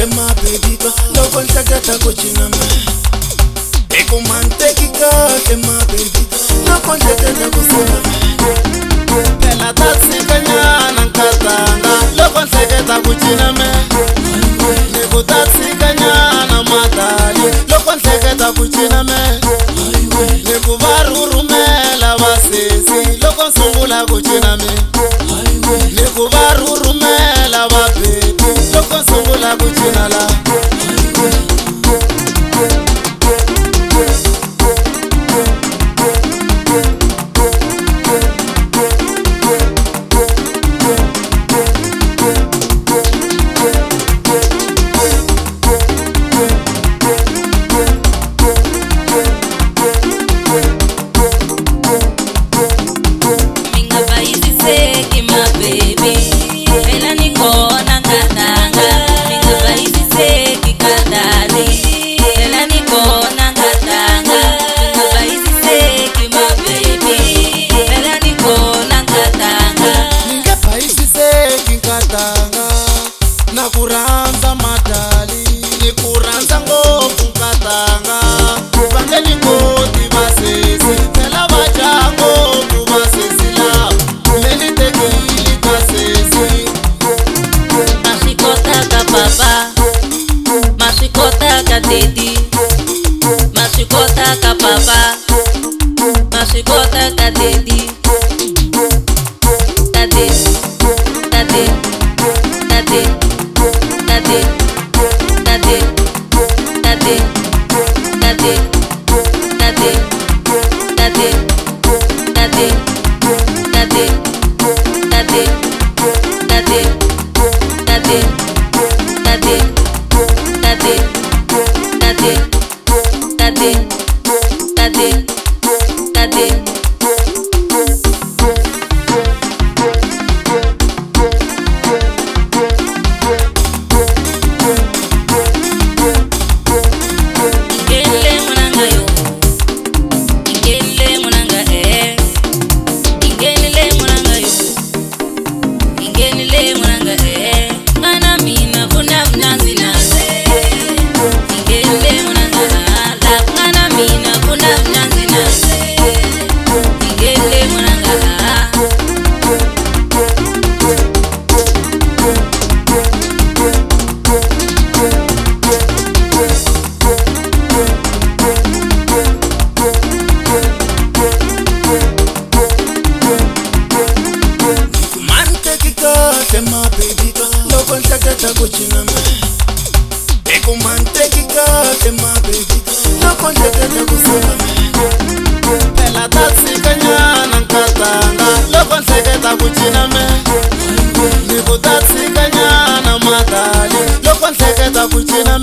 kahle my baby girl. Loko nhleketa ku cina me hi ku manteki kahle my baby girl. Loko nhleketa ku suka me phela ta tshikanyana nkatanga. Loko nhleketa ku cina me ni ku ta tshikanyana madali. Loko nhleketa ku cina me ni ku va rhurhumela vasesi. Loko nsungula ku cina me ni ku va rhurhumela va baby. Loko nsungula ku cina la na kuranza madali. Ni kuranza ngopfu nkatanga. Vangeni ngoti vasesi phela va dya ngopfu vasesi lava. Meni tekile kasesi. Ma swi kotaka papa, ma swi kotaka daddy, ma swi kotaka papa, ma swi kotaka daddy. Daddy, daddy, daddy, daddy, daddy, daddy, daddy, daddy, daddy, daddy, daddy, daddy, daddy, daddy, daddy, daddy, daddy, daddy, daddy, daddy. My baby girl, loko nhleketa ku cina me hi ku manteki kahle my baby girl. Loko nhleketa ku suka me phela ta tshikanyana nkatanga. Loko nhleketa ku cina me ni ku ta tshikanyana madali. Loko nhleketa ku cina